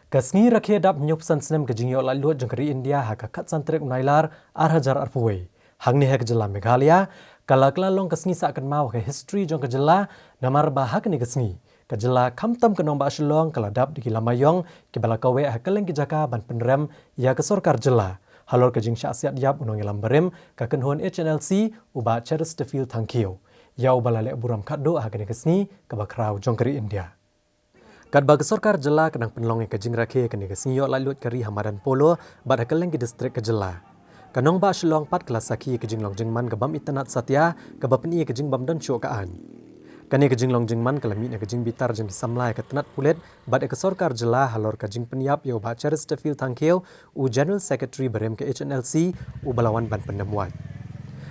Kasngi rakhe dap nyup san snem ke jingyo la luat jangkari India ha ka khat san trek unailar hajar arpuwe. Hangni hek jela Meghalaya kalakla long kasngi sa kan mau ke history jong ke jela namar ba hak ni kasngi. Ke jela kamtam ke nomba asilong kala dap di kilamayong ke balakawe ha keleng ke jaka ban penrem ya ke sorkar jela. Halor ke jing syasiat diap unong ilam berem ka kenhon HNLC uba Chesterfield Thankio. Ya ubala le buram kaddo ha ke kasngi ke bakrau jangkari India. Kat bagi sorkar jela kenang penlong ke jing rakhe ke negasiyo lalut kari Hamadan Polo bad hakeleng ke distrik ke jela. Kanong ba shilong pat kelas saki ke jing long jingman ke bam itanat satya ke bapni ke jing bam dan kaan. Kani ke jing long jingman ke lamit ke jing bitar jing samlai ke tenat pulet bad ke sorkar jela halor ke jing penyap yo ba Chesterfield Thankio u General Secretary berem ke HNLC u balawan ban pendemuan.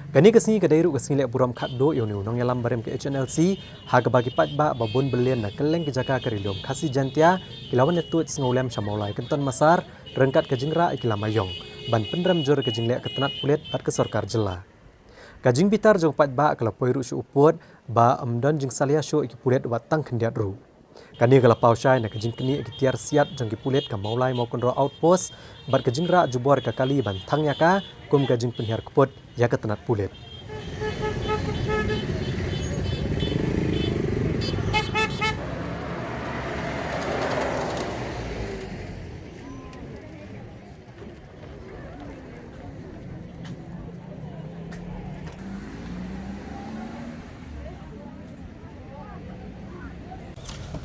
Kani kesini kedairu kesini lek buram kaddo yo ni unong yalam barem ke HNLC ha ke bagi pat ba babon belian na keleng ke jaka kerilom kasi jantia kilawan netut ngolem samaulai kenton masar rengkat ke jingra ikilamayong ban pendram jor ke jinglek ke tenat pulet pat ke sorkar jela. Kajing bitar jong pat ba kala poiru su uput ba amdan jing salia syo iki pulet watang kendiat ru. Kani kala pausyai na kejing kini ikitiar siat jong ki pulet ka maulai maupun ro outpost bat ke jingra jubor ka kali ban thangnya ka kum kajing penhiar keput ya ke tenat pulit.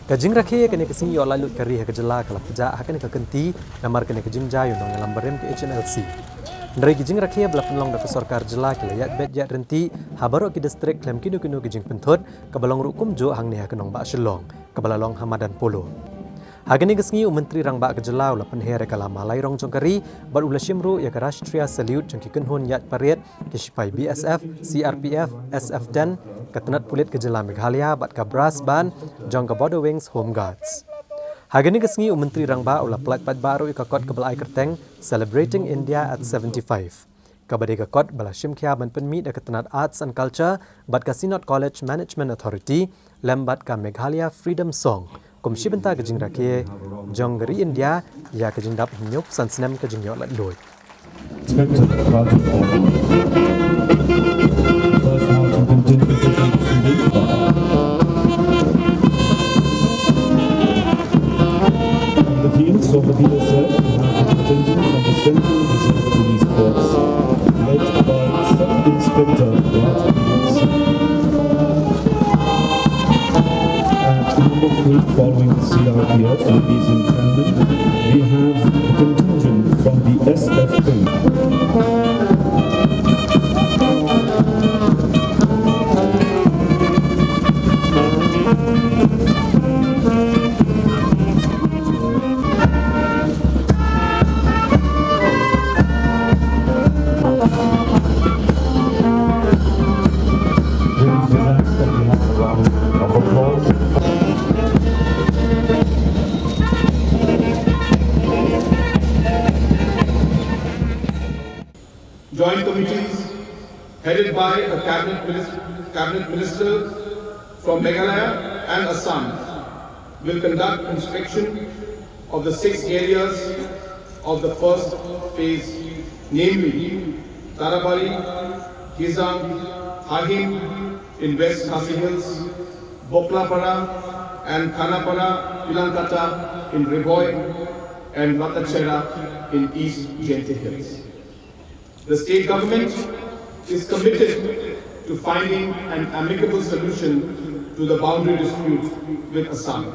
Kajing rakhe kene kesini yo lalut kari ha kejela kala peja hakane ka kenti namar kene kejing jayo nong alam barem ke HNLC. Dari kejing rakhe bela penlong da sorkar jela kala yat bet yat renti habaro ki distrik klem kinu kejing penthut ka balong rukum jo hang ne ha kenong ba shilong ka balalong Hamadan Polo. Hagani kesini menteri rang ba kejela ula penher kala malai rong jongkari bar ula shimru ya ka Rashtriya Salute jong ki kenhun yat paret ke sipai BSF, CRPF, SF10 ketenat pulit kejela Meghalaya bat ka brass band jong ka Border Wings Home Guards. Hagani kesini menteri rang ba ula plat pat baru ikakot ke belai kerteng Celebrating India at 75. Kabade kakot bala shimkhia ban penmi da ketenat Arts and Culture bat ka Sinod College Management Authority lembat ka Meghalaya Freedom Song. Komisi benta kejing rakhe jong gari India ya kejing dap nyup san snem kejing yo lat loy. The fields of the BSF have a contingent from the Central Reserve Police Force led by Sub-Inspector Raj Williams. At number 3, following the CRPF and base in Camden, we have a contingent from the SF10. Joint committees headed by a cabinet minister from Meghalaya and Assam will conduct inspection of the 6 areas of the first phase, namely Tarabari, Gizang, Hahim in West Khasi Hills, Boklapara and Khanapara, Ilankata in Riboy, and Vatachera in East Jente Hills. The state government is committed to finding an amicable solution to the boundary dispute with Assam.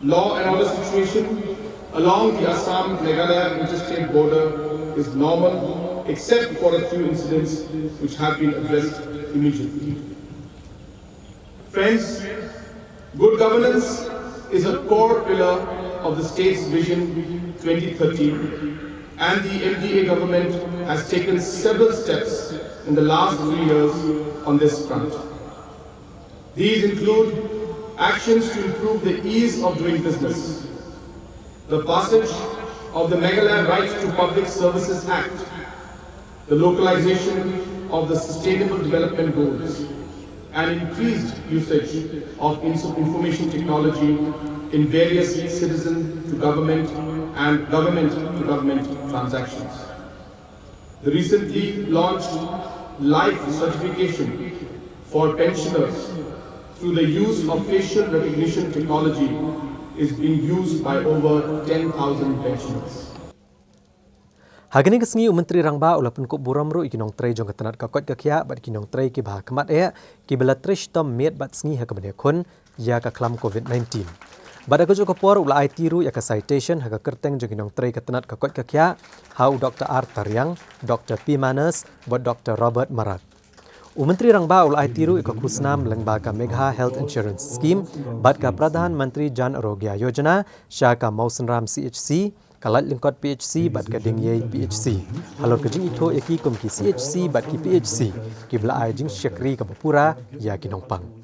Law and order situation along the Assam-Meghalaya interstate border is normal except for a few incidents which have been addressed immediately. Friends, good governance is a core pillar of the state's Vision 2030, and the MDA government has taken several steps in the last 3 years on this front. These include actions to improve the ease of doing business, the passage of the Meghalaya Right to Public Services Act, the localization of the Sustainable Development Goals, and increased usage of information technology in various citizen to government and government to government transactions. The recently launched life certification for pensioners through the use of facial recognition technology is being used by over 10,000 pensioners. Hagani kesngi Menteri Rangba ulapun kuk buramru ikinong trei jong ketenat kakot kakia bat kinong trei ki bah kemat ki bela trish tom met bat sngi ha kebene kun ya ka klam COVID-19. Bada ko jokopor ula ai tiru ya ka citation ha ka kerteng jong kinong trei ketenat kakot kakia hau Dr. R. Taryang, Dr. P. Manas, bot Dr. Robert Marak. Menteri Rangba ula ai tiru ika kusnam lengba ka Megha Health Insurance Scheme bat ka Pradhan Mantri Jan Arogya Yojana sya ka Mausanram CHC kalat lingkot PHC bat ka Dingyay PHC. Halor ke jing ito eki kum ki CHC bat ki PHC ki bela ai jing syakri ka Bapura ya kinongpang.